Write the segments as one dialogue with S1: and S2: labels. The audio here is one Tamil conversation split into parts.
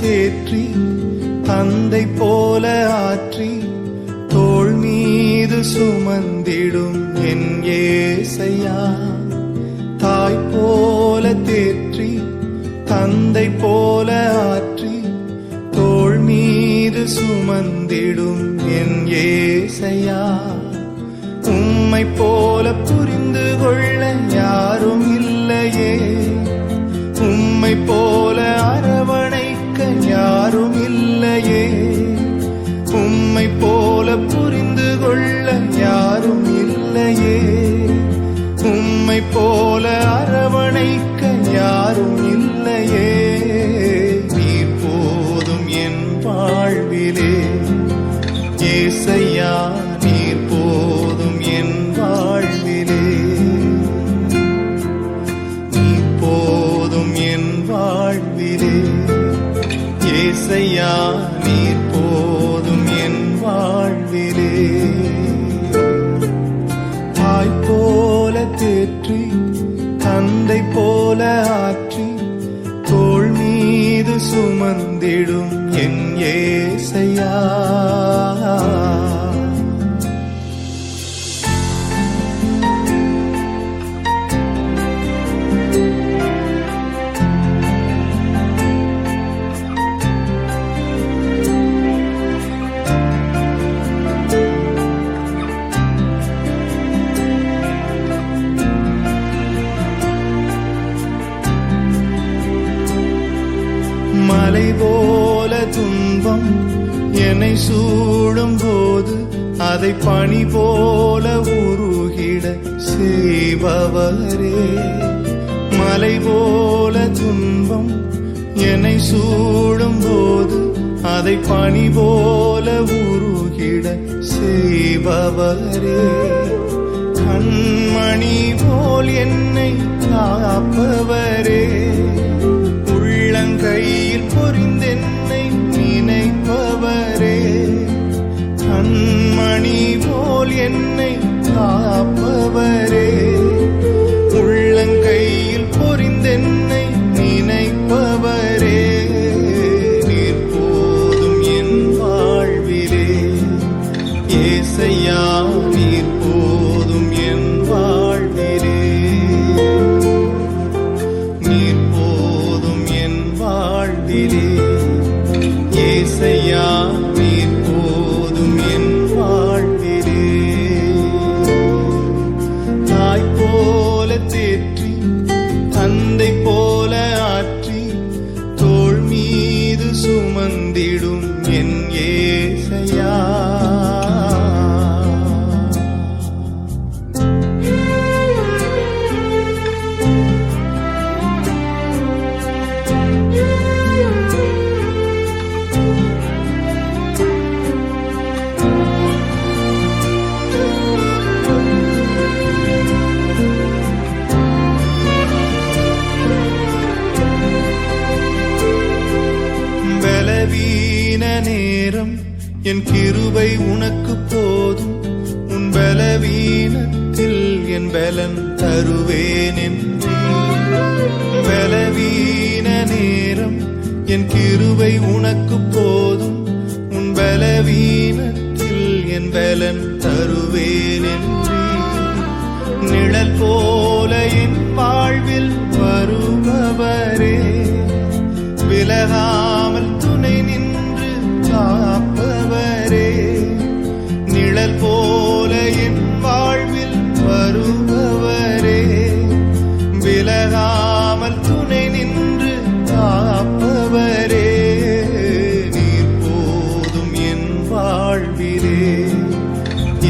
S1: தேற்றி தந்தை போல ஆற்றி தோள் மீது சுமந்திடும் என் ஏசையா. தாய் போல தேற்றி தந்தை போல ஆற்றி தோள் மீது சுமந்திடும் என் ஏசையா. உம்மை போல புரிந்து கொள்ள யாரும் இல்லையே, உம்மை போல அரவணைக்க யாரும் இல்லையே, உம்மை போல புரிந்து கொள்ள யாரும் இல்லையே, உம்மை போல அரவணைக்க யாரும் இல்லையே. நீர் போதும் என் வாழ்விலே ஏசையா, நீர் போதும் என் வாழ்விலே, நீர் போதும் என் வாழ்விலே ஏசையா, நீர் போதும் என் வாழ்விலே. தாய் போல தேற்றி தந்தை போல ஆற்றி தோள் மீது சுமந்திடும் என் ஏசையா. மலை போல துன்பம் என்னை சூடும் போது அதை பனி போல உருகிட செய்பவரே. மலை போல துன்பம் என்னை சூடும் போது அதை பனி போல உருகிட செய்பவரே. கண்மணி போல் என்னை காப்பவரே, உள்ளங்கையில் பொறிந்தென்னை நினைப்பவரே. கண்மணி போல் என்னை காப்பவரே, உள்ளங்கையில் பொறிந்தென்னை நினைப்பவரே. நீர் போதும் என் வாழ்விலே ஏசையா, நீர் போதும் என் வாழ்விலே, நீர் போதும் என் வாழ்விலே ஏசையா, நீர் போதும் என் வாழ்விலே. தாய் போல தேற்றி தந்தை போல ஆற்றி தோள் மீது சுமந்திடும் என் ஏசையா. பலவீன நேரம் என் கிருபை உனக்கு போதும், உன் பலவீனத்தில் என் பலன் தருவேன் என்றே. பலவீன நேரம் என் கிருபை உனக்கு போதும், உன் பலவீனத்தில் என் பலன் தருவேன் என்றே. நிழல் போல என் வாழ்வில் வருபவரே, விலகாமல் துணை நின்று காப்பவரே. நிழல் போல என் வாழ்வில் வருபவரே, விலகாமல் துணை நின்று காப்பவரே. நீர் போதும் என் வாழ்விலே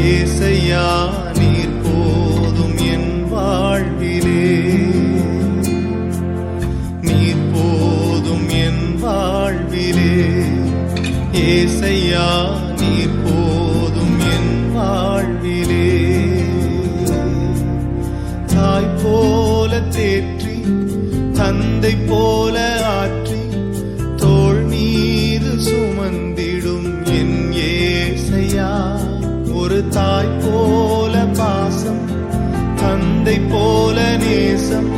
S1: ஏசையா, நீர் போதும் என் வாழ்விலே, நீர் போதும் என் வாழ்விலே ஏசையா, நீர் போதும் என் வாழ்விலே. தாய் போல தேற்றி தந்தை போல ஆற்றி தோள் மீது சுமந்திடும் என் ஏசையா. ஒரு தாய் போல பாசம், தந்தை போல நேசம்,